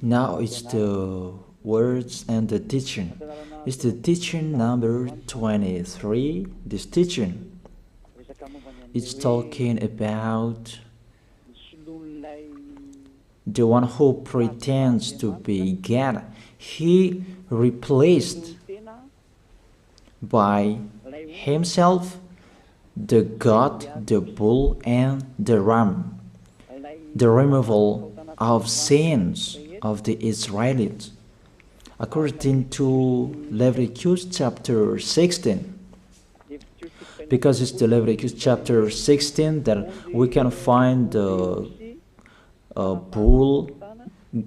Now it's the words and the teaching. It's the teaching number 23. This teaching, it's talking about the one who pretends to be God. He replaced by himself the goat, the bull, and the ram. The removal of sins of the Israelites. According to Leviticus chapter 16, because it's the Leviticus chapter 16 that we can find the bull,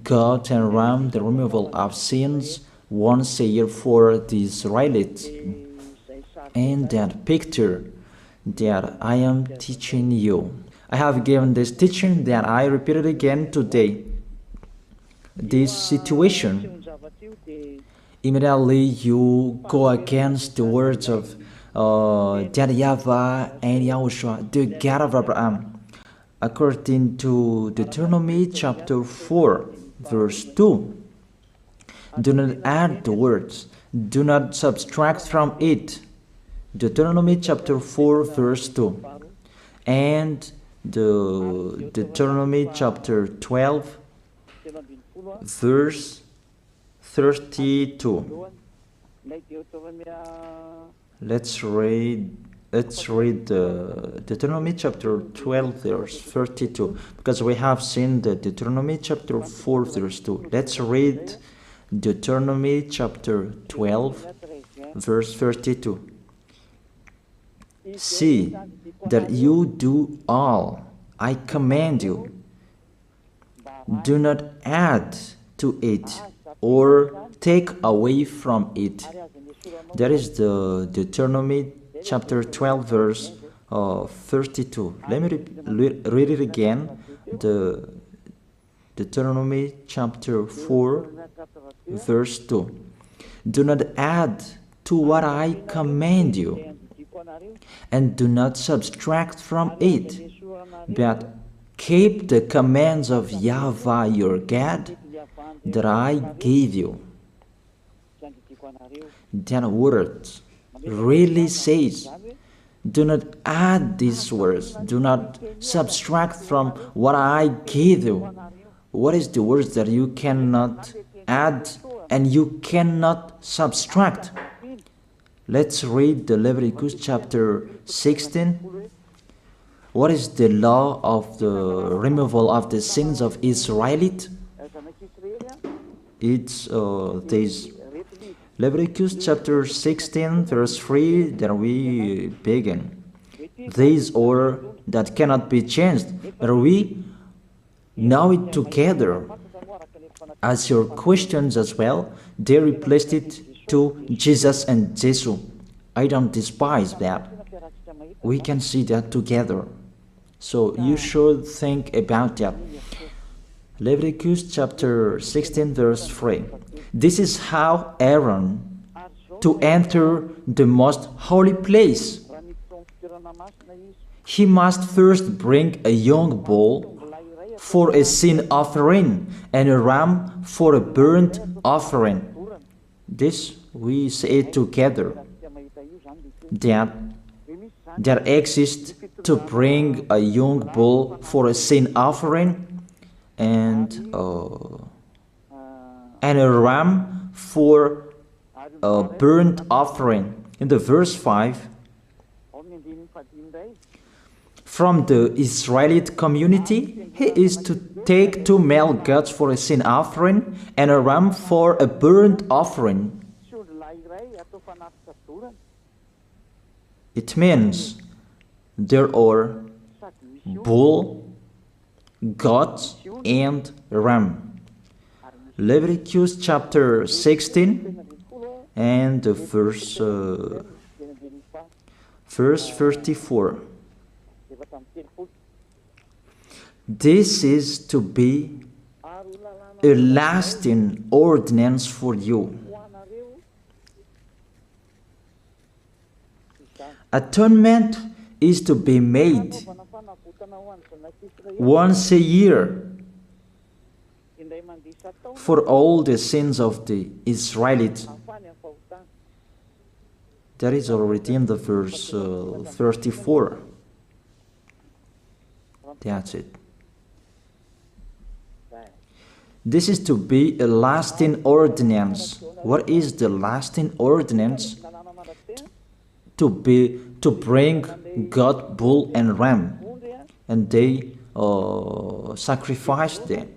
goat, and ram, the removal of sins once a year for the Israelites. And that picture that I am teaching you, I have given this teaching that I repeated again today. This situation, immediately you go against the words of that YAHVAH and YAHOSHUAH, the God of Abraham. According to Deuteronomy chapter 4, verse 2, do not add the words, do not subtract from it. Deuteronomy chapter 4, verse 2. And the Deuteronomy chapter 12, verse 32. Let's read the Deuteronomy chapter 12, verse 32, because we have seen the Deuteronomy chapter 4, verse 2. Let's read Deuteronomy chapter 12, verse 32. See that you do all I command you. Do not add to it or take away from it. That is the Deuteronomy chapter 12, verse 32. Let me read it again. The Deuteronomy chapter 4, verse 2. Do not add to what I command you, and do not subtract from it, but keep the commands of YAHVAH your God that I gave you. That word really says, do not add these words, do not subtract from what I gave you. What is the words that you cannot add and you cannot subtract? Let's read the Leviticus chapter 16. What is the law of the removal of the sins of Israelite? It's this Leviticus chapter 16, verse 3, that we begin. These order that cannot be changed, but we know it together. As your questions as well, they replaced it to Jesus and Jesus. I don't despise that. We can see that together. So you should think about that. Leviticus chapter 16, verse 3. This is how Aaron to enter the most holy place. He must first bring a young bull for a sin offering and a ram for a burnt offering. This we say together, that exists to bring a young bull for a sin offering and a ram for a burnt offering. In the verse 5, from the Israelite community, he is to take 2 male goats for a sin offering and a ram for a burnt offering. It means there are bull, goat, and ram. Leviticus chapter 16 and the verse 34. This is to be a lasting ordinance for you. Atonement is to be made once a year for all the sins of the Israelites. That is already in the verse 34. That's it. This is to be a lasting ordinance. What is the lasting ordinance? To bring God, bull and ram, and they sacrifice them.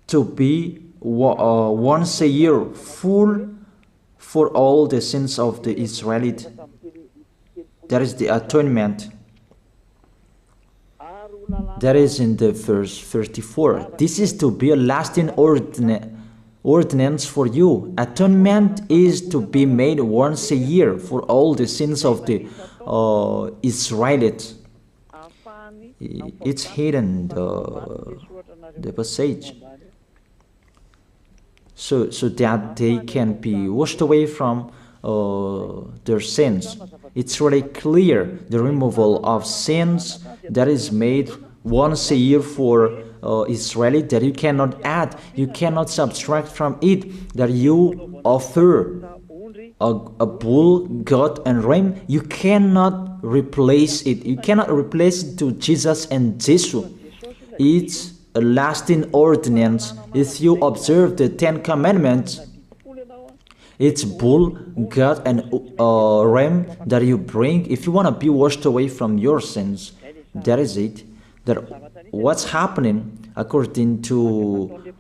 To be once a year full for all the sins of the Israelites. That is the atonement. That is in the verse 34. This is to be a lasting ordinance for you. Atonement is to be made once a year for all the sins of the Israelites. It's hidden, the passage. So that they can be washed away from their sins. It's really clear, the removal of sins that is made once a year for Israeli, that you cannot add, you cannot subtract from it, that you offer a bull, goat and ram, you cannot replace it. You cannot replace it to Jesus and Jesus. It's a lasting ordinance. If you observe the 10 Commandments, it's bull, goat and ram that you bring. If you want to be washed away from your sins, that is it. That what's happening, according to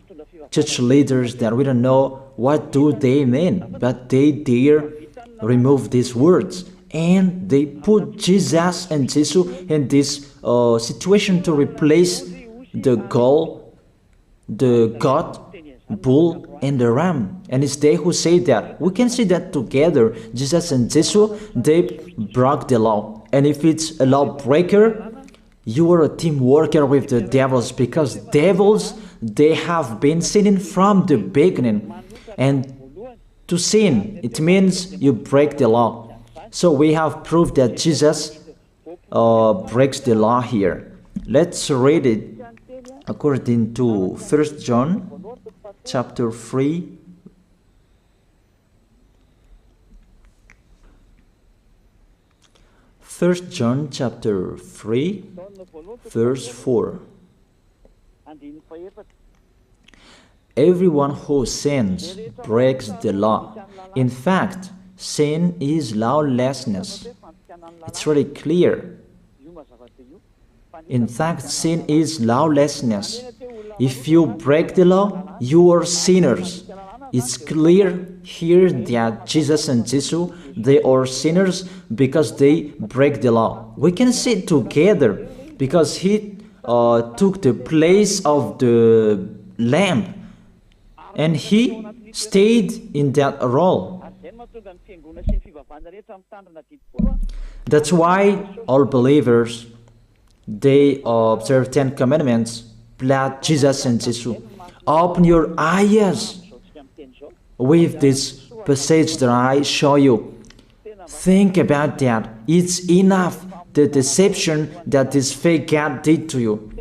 church leaders, that we don't know what do they mean, but they dare remove these words, and they put Jesus and Jesus in this situation to replace the goat, bull, and the ram. And it's they who say that. We can see that together, Jesus and Jesus, they broke the law. And if it's a lawbreaker, you are a team worker with the devils, because devils, they have been sinning from the beginning. And to sin, it means you break the law. So we have proof that Jesus breaks the law here. Let's read it according to 1 John chapter 3. 1 John chapter 3, verse 4. Everyone who sins breaks the law. In fact, sin is lawlessness. It's really clear. In fact, sin is lawlessness. If you break the law, you are sinners. It's clear here that Jesus and Jesus, they are sinners because they break the law. We can see it together because he took the place of the lamb, and he stayed in that role. That's why all believers, they observe 10 commandments, blood, Jesus and Jesus. Open your eyes with this passage that I show you. Think about that. It's enough, the deception that this fake God did to you.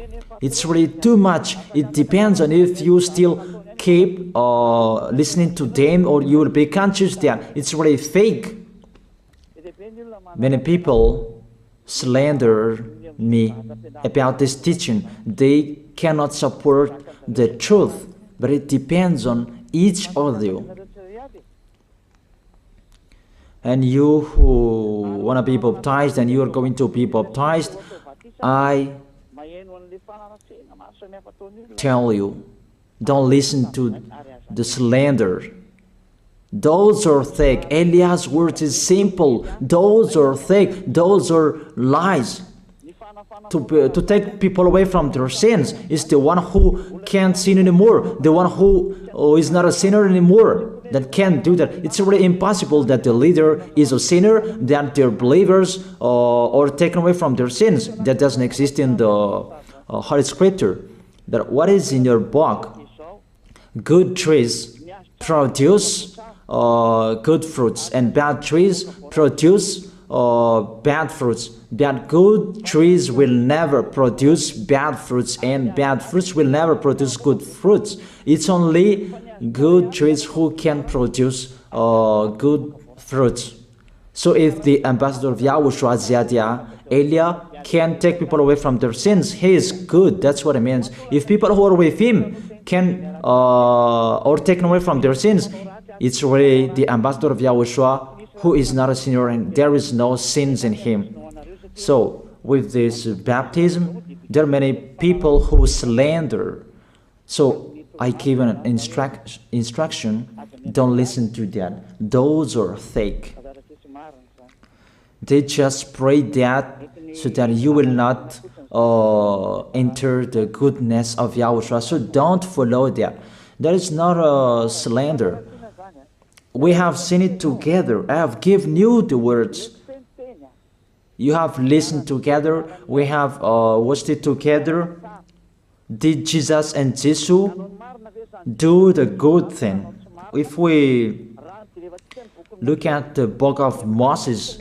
It's really too much. It depends on if you still keep listening to them, or you will be conscious that it's really fake. Many people slander me about this teaching. They cannot support the truth, but it depends on each of you. And you who want to be baptized, and you are going to be baptized, I tell you, don't listen to the slander. Those are fake. Eliah's words is simple. Those are fake. Those are lies. To take people away from their sins is the one who can't sin anymore. The one who is not a sinner anymore, that can't do that. It's really impossible that the leader is a sinner, that their believers are taken away from their sins. That doesn't exist in the Holy Scripture. That what is in your book? Good trees produce good fruits, and bad trees produce bad fruits. That good trees will never produce bad fruits, and bad fruits will never produce good fruits. It's only good trees who can produce good fruits. So if the ambassador of Yahushua, Ziyadiyah, Elia, can take people away from their sins, he is good. That's what it means. If people who are with him can or taken away from their sins, it's really the ambassador of Yahushua who is not a sinner, and there is no sins in him. So with this baptism, there are many people who slander. So I give an instruction, don't listen to that. Those are fake. They just pray that so that you will not enter the goodness of Yahushua. So don't follow that. That is not a slander. We have seen it together. I have given you the words. You have listened together. We have watched it together. Did Jesus and Jesus do the good thing? If we look at the book of Moses,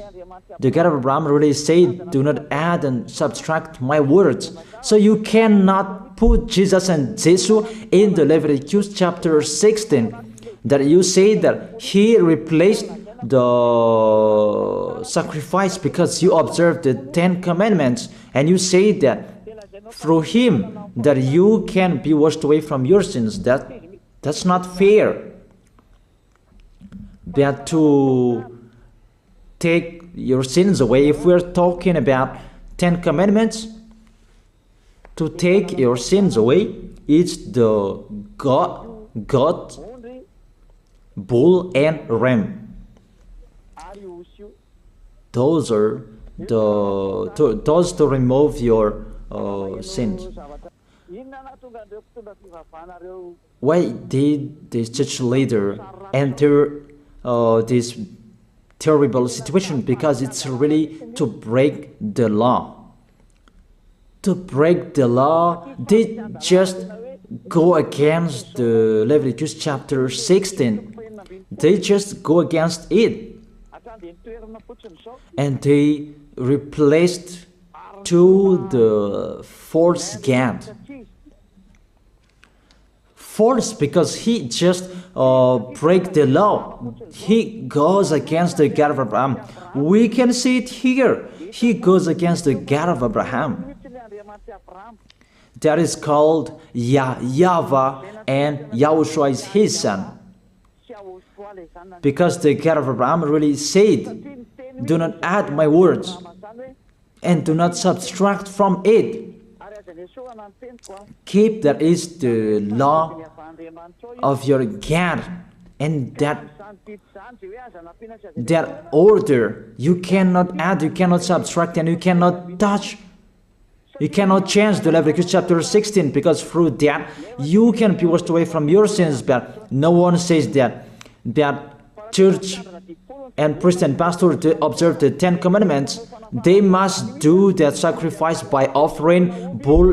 the God of Abraham really said, do not add and subtract my words. So you cannot put Jesus and Jesus in the Leviticus chapter 16. That you say that he replaced the sacrifice because you observed the 10 commandments, and you say that through him that you can be washed away from your sins. That's not fair. But to take your sins away, if we're talking about 10 commandments, to take your sins away, it's the God, bull and ram. Those are those to remove your sins. Why did this church leader enter this terrible situation? Because it's really to break the law. To break the law, they just go against the Leviticus chapter 16. They just go against it. And they replaced to the false God. False because he just break the law. He goes against the God of Abraham. We can see it here. He goes against the God of Abraham. That is called YAHVAH, and YAHOSHUAH is his son. Because the God of Abraham really said, do not add my words and do not subtract from it. Keep, that is the law of your God, and that order. You cannot add, you cannot subtract, and you cannot touch. You cannot change the Leviticus chapter 16, because through that you can be washed away from your sins. But no one says that church and priest and pastor to observe the 10 commandments, they must do that sacrifice by offering bull,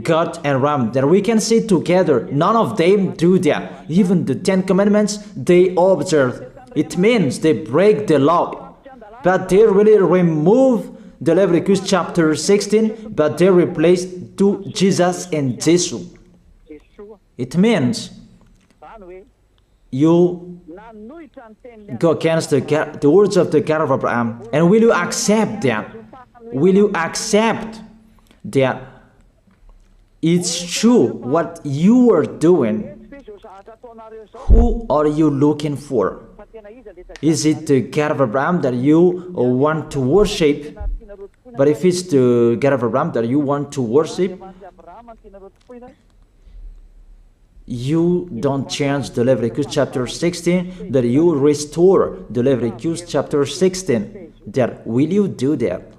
goat, and ram. That we can see together. None of them do that. Even the 10 commandments they observe. It means they break the law, but they really remove the Leviticus chapter 16, but they replace to Jesus and Jesus. It means you go against the words of the God of Abraham. And will you accept that? Will you accept that it's true what you are doing? Who are you looking for? Is it the God of Abraham that you want to worship? But if it's the God of Abraham that you want to worship, you don't change the Leviticus chapter 16, that you restore the Leviticus chapter 16. That will you do that?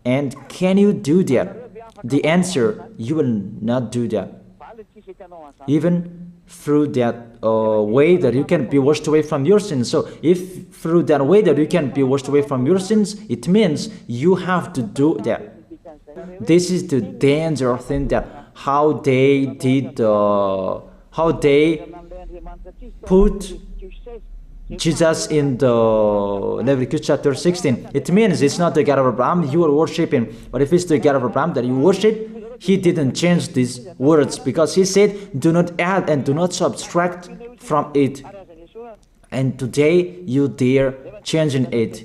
And can you do that? The answer, you will not do that. Even through that way that you can be washed away from your sins. So if through that way that you can be washed away from your sins, it means you have to do that. This is the danger thing, that how they did, how they put Jesus in the Leviticus chapter 16. It means it's not the God of Abraham you are worshiping. But if it's the God of Abraham that you worship, he didn't change these words, because he said, do not add and do not subtract from it. And today you dare changing it.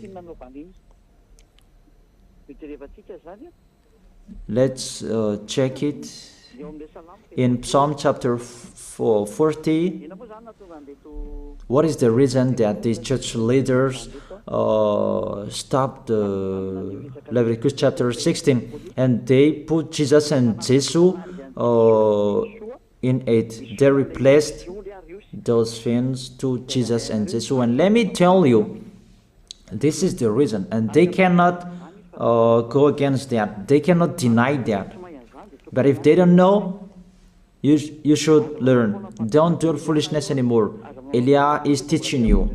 Let's check it in Psalm chapter 40. What is the reason that these church leaders stopped the Leviticus chapter 16 and they put Jesus and Jesus in it? They replaced those things to Jesus and Jesus. And let me tell you, this is the reason, and they cannot go against that. They cannot deny that. But if they don't know, you should learn. Don't do foolishness anymore. Elia is teaching you.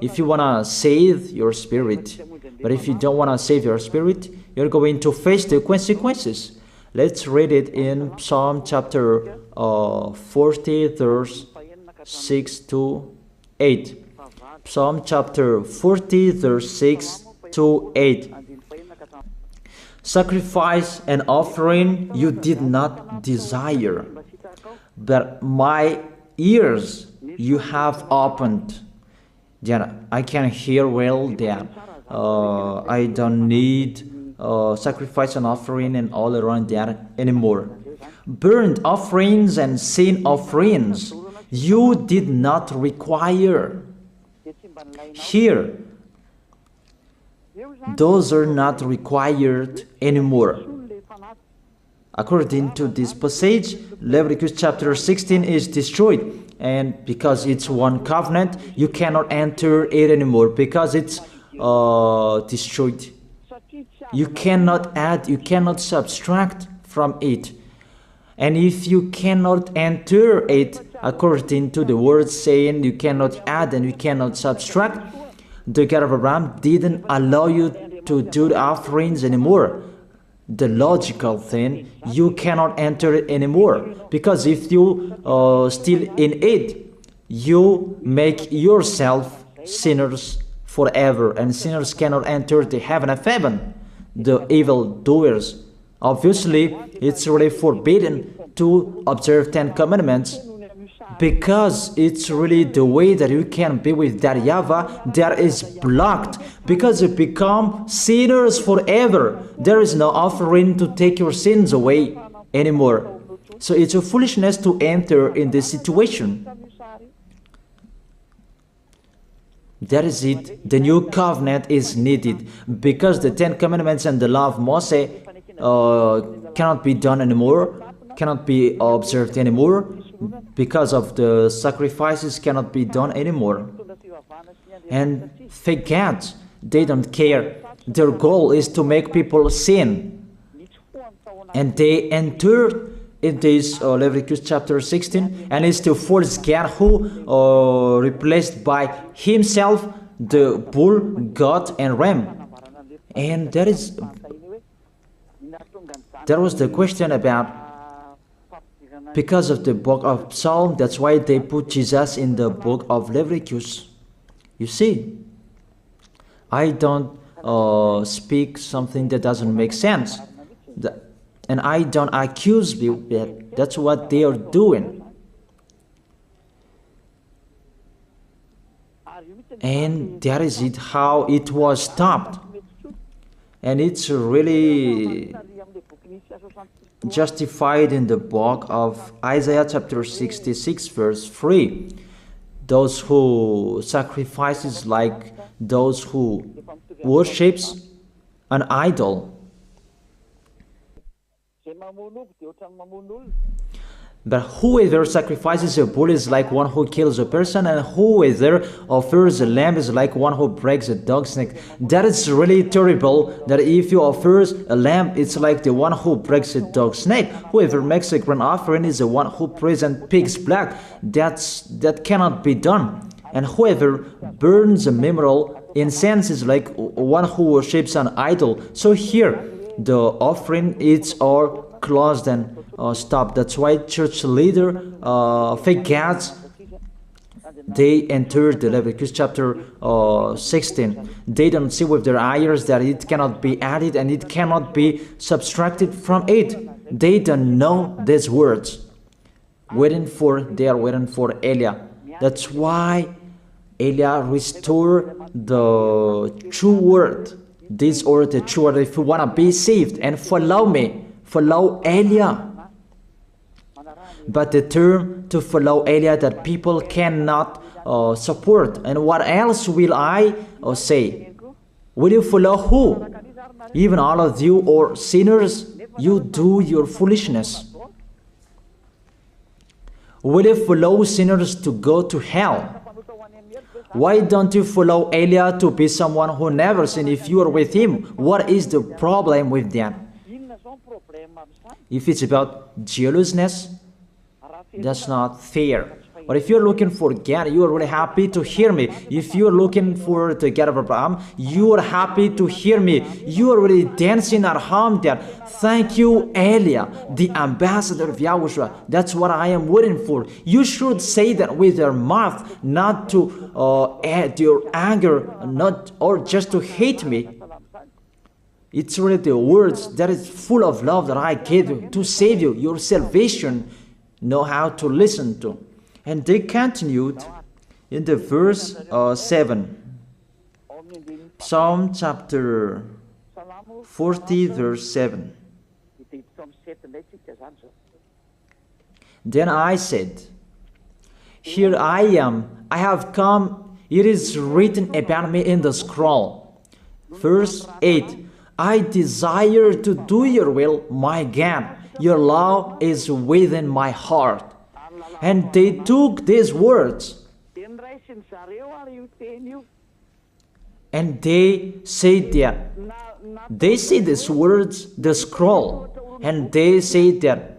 If you want to save your spirit, but if you don't want to save your spirit, you're going to face the consequences. Let's read it in Psalm chapter 40, verse 6 to 8. Psalm chapter 40, verse 6 to 8. Sacrifice and offering you did not desire, but my ears you have opened. That I can hear well that I don't need sacrifice and offering and all around that anymore. Burnt offerings and sin offerings you did not require. Here, those are not required anymore. According to this passage, Leviticus chapter 16 is destroyed. And because it's one covenant, you cannot enter it anymore because it's destroyed. You cannot add, you cannot subtract from it. And if you cannot enter it according to the word saying you cannot add and you cannot subtract, the God of Abraham didn't allow you to do the offerings anymore. The logical thing, you cannot enter it anymore, because if you still in it, you make yourself sinners forever, and sinners cannot enter the heaven of heaven, the evil doers. Obviously, it's really forbidden to observe 10 commandments, because it's really the way that you can be with that YAHVAH that is blocked, because you become sinners forever. There is no offering to take your sins away anymore. So it's a foolishness to enter in this situation. That is it. The new covenant is needed, because the 10 commandments and the law of Moses cannot be done anymore, cannot be observed anymore, because of the sacrifices cannot be done anymore. And fake gods, they don't care. Their goal is to make people sin. And they entered in this Leviticus chapter 16, and it's the false God who replaced by himself the bull, goat, and ram. And there was the question about, because of the book of Psalm, that's why they put Jesus in the book of Leviticus. You see, I don't speak something that doesn't make sense. And I don't accuse you that that's what they are doing. And that is it, how it was stopped. And it's really justified in the book of Isaiah chapter 66 verse 3. Those who sacrifices like those who worships an idol. But whoever sacrifices a bull is like one who kills a person, and whoever offers a lamb is like one who breaks a dog's neck. That is really terrible, that if you offer a lamb, it's like the one who breaks a dog's neck. Whoever makes a grain offering is the one who presents pig's blood. That cannot be done. And whoever burns a memorial incense is like one who worships an idol. So here, the offering is all closed and stopped. That's why church leader, fake gods, they entered the Leviticus chapter 16. They don't see with their eyes that it cannot be added and it cannot be subtracted from it. They don't know these words. They are waiting for Eliah. That's why Eliah restored the true word. This or the true word. If you want to be saved and follow me, follow Eliah. But the term to follow Eliah that people cannot support. And what else will I say? Will you follow who? Even all of you or sinners, you do your foolishness. Will you follow sinners to go to hell? Why don't you follow Eliah to be someone who never sinned if you are with him? What is the problem with that? If it's about jealousness, that's not fair. But if you're looking for God, you are really happy to hear me. If you're looking for the God of Abraham, you are happy to hear me. You are really dancing at home there. Thank you, Eliah, the ambassador of Yahushua. That's what I am waiting for. You should say that with your mouth, not to add your anger, not or just to hate me. It's really the words that is full of love that I gave you to save you. Your salvation, know how to listen to. And they continued in the verse 7. Psalm chapter 40 verse 7. Then I said, here I am, I have come, it is written about me in the scroll. Verse 8. I desire to do your will, my God. Your law is within my heart. And they took these words and they said that they say these words, the scroll, and they say that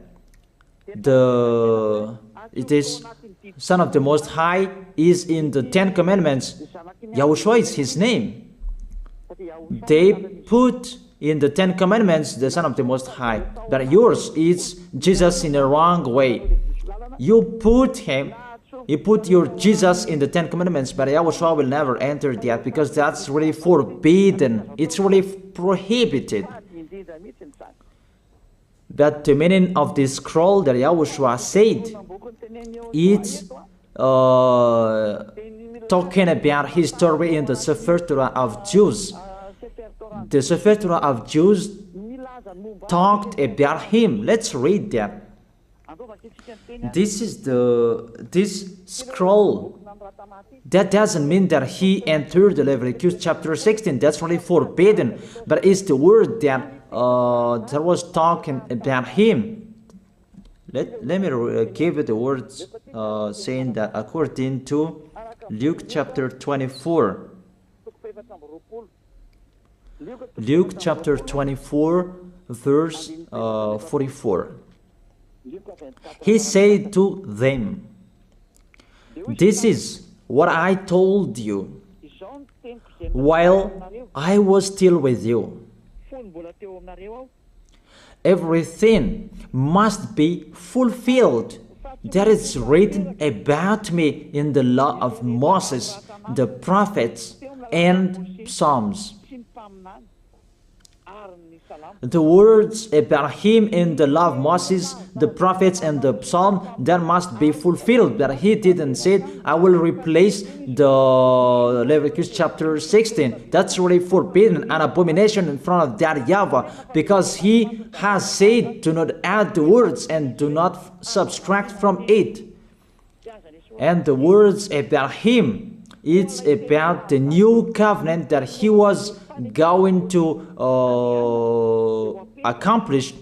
it is Son of the Most High is in the 10 Commandments. Yahushua is his name. They put in the 10 Commandments the Son of the Most High, but yours is Jesus in the wrong way. You put your Jesus in the 10 Commandments, but Yahushua will never enter that because that's really forbidden. It's really prohibited. But the meaning of this scroll that Yahushua said, it's talking about his story in the Sefer Torah of Jews. The Sefer Torah of Jews talked about him. Let's read that. This is this scroll. That doesn't mean that he entered the Leviticus chapter 16. That's really forbidden. But it's the word that was talking about him. Let me give you the words saying that according to Luke chapter 24. Luke chapter 24 verse 44. He said to them, this is what I told you while I was still with you. Everything must be fulfilled that is written about me in the law of Moses, the prophets, and Psalms. The words about him in the law of Moses, the prophets, and the psalm, that must be fulfilled. But he didn't say, I will replace the Leviticus chapter 16. That's really forbidden, an abomination in front of that YAHVAH, because he has said, do not add the words and do not subtract from it. And the words about him, it's about the new covenant that he was going to accomplish.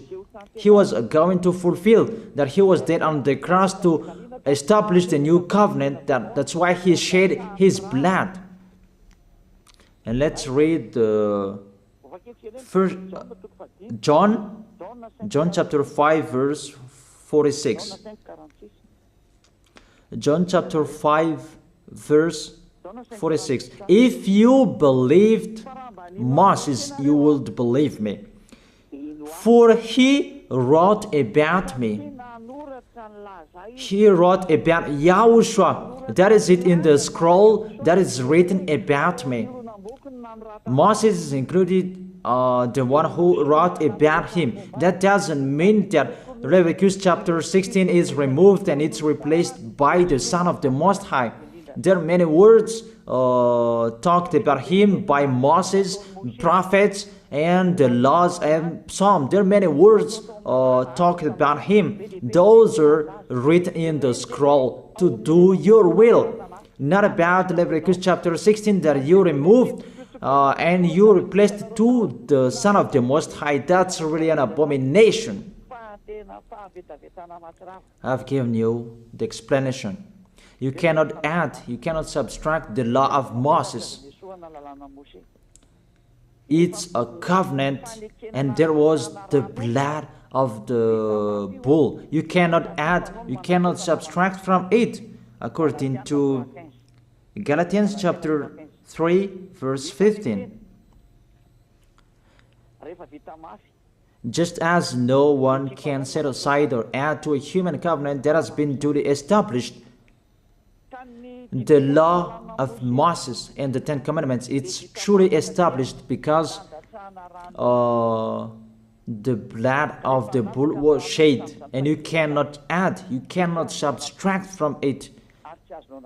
He was going to fulfill, that he was dead on the cross to establish the new covenant. That's why he shed his blood. And let's read first John chapter 5 verse 46. John chapter 5 verse 46. If you believed Moses, you would believe me, for he wrote about me. He wrote about Yahushua, That is it in the scroll that is written about me. Moses is included, the one who wrote about him. That doesn't mean that Leviticus chapter 16 is removed and it's replaced by the Son of the Most High. There are many words talked about him by Moses, prophets, and the laws and Psalm. There are many words talked about him. Those are written in the scroll to do your will. Not about Leviticus chapter 16 that you removed and you replaced to the Son of the Most High. That's really an abomination. I've given you the explanation. You cannot add, you cannot subtract the law of Moses. It's a covenant, and there was the blood of the bull. You cannot add, you cannot subtract from it, according to Galatians chapter 3, verse 15. Just as no one can set aside or add to a human covenant that has been duly established, the law of Moses and the Ten Commandments, it's truly established because the blood of the bull was shed, and you cannot add, you cannot subtract from it.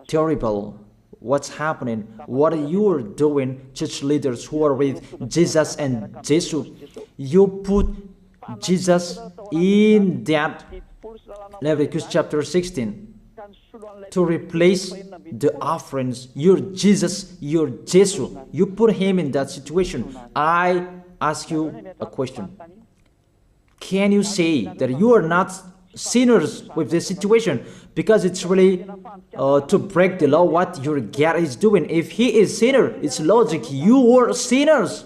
Terrible. What's happening? What you are doing, church leaders who are with Jesus and Jesus? You put Jesus in that Leviticus chapter 16 to replace the offerings. You're Jesus, you're Jesus. You put him in that situation. I ask you a question. Can you say that you are not sinners with this situation? Because it's really to break the law what your God is doing. If he is sinner, it's logic. You are sinners.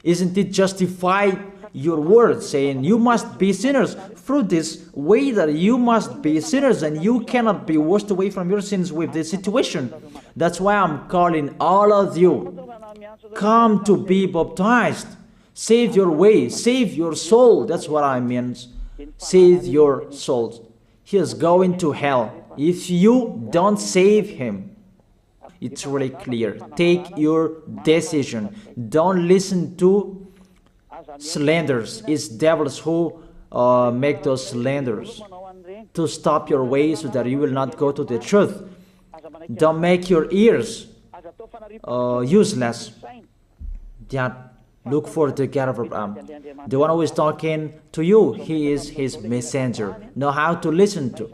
Isn't it justify your word saying you must be sinners through this way that you must be sinners and you cannot be washed away from your sins with this situation? That's why I'm calling all of you, come to be baptized. Save your way, save your soul. That's what I mean. Save your souls. He is going to hell if you don't save him. It's really clear. Take your decision. Don't listen to slanders. It's devils who make those slanders to stop your way so that you will not go to the truth. Don't make your ears useless. Look for the God of Abraham. The one who is talking to you, he is his messenger. Know how to listen to.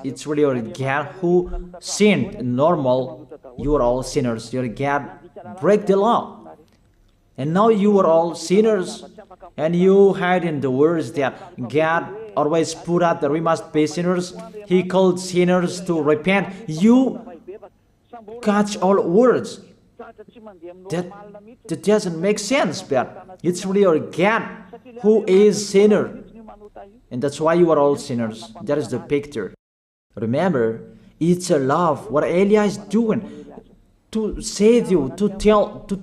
It's really your God who sinned. Normal, you are all sinners. Your God break the law. And now you are all sinners. And you hide in the words that God always put out that we must be sinners. He called sinners to repent. You catch all words. That doesn't make sense, but it's really your God who is sinner. And that's why you are all sinners. That is the picture. Remember, it's a love. What Elia is doing to save you, to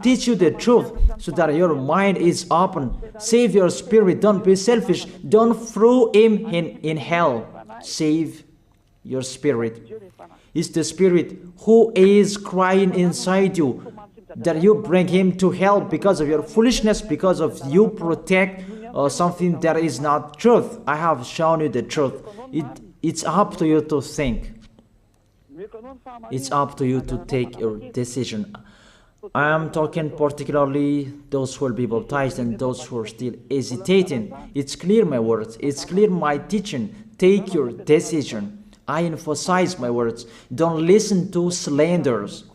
teach you the truth so that your mind is open. Save your spirit. Don't be selfish. Don't throw him in hell. Save your spirit. It's the spirit who is crying inside you that you bring him to hell because of your foolishness, because of you protect something that is not truth. I have shown you the truth. It's up to you to think. It's up to you to take your decision. I am talking particularly those who will be baptized and those who are still hesitating. It's clear my words. It's clear my teaching. Take your decision. I emphasize my words. Don't listen to slanders.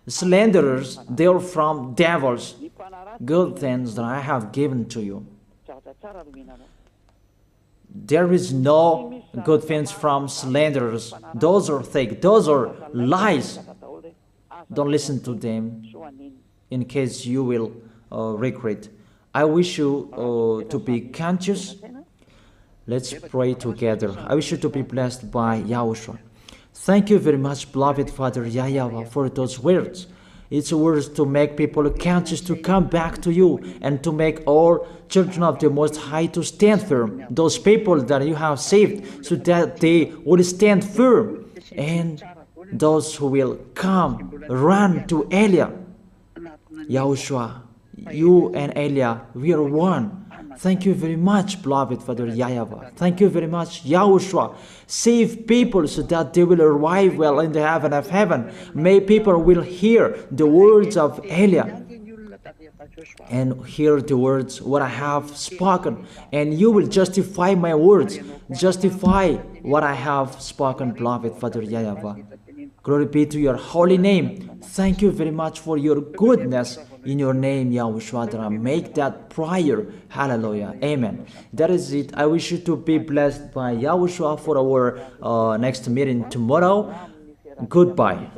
Slanderers, they are from devils. Good things that I have given to you. There is no good things from slanderers. Those are fake. Those are lies. Don't listen to them in case you will regret. I wish you to be conscious. Let's pray together. I wish you to be blessed by YAHOSHUAH. Thank you very much, beloved Father YAHVAH, for those words. It's words to make people conscious to come back to you and to make all children of the Most High to stand firm. Those people that you have saved so that they will stand firm and those who will come, run to Elia. Yahushua, you and Elia, we are one. Thank you very much, beloved Father YAHVAH. Thank you very much, Yahushua. Save people so that they will arrive well in the heaven of heaven. May people will hear the words of Elia and hear the words what I have spoken, and you will justify my words, justify what I have spoken, beloved Father YAHVAH. Glory be to your holy name. Thank you very much for your goodness. In your name, Yahushua, that I make that prayer. Hallelujah. Amen. That is it. I wish you to be blessed by Yahushua for our next meeting tomorrow. Goodbye.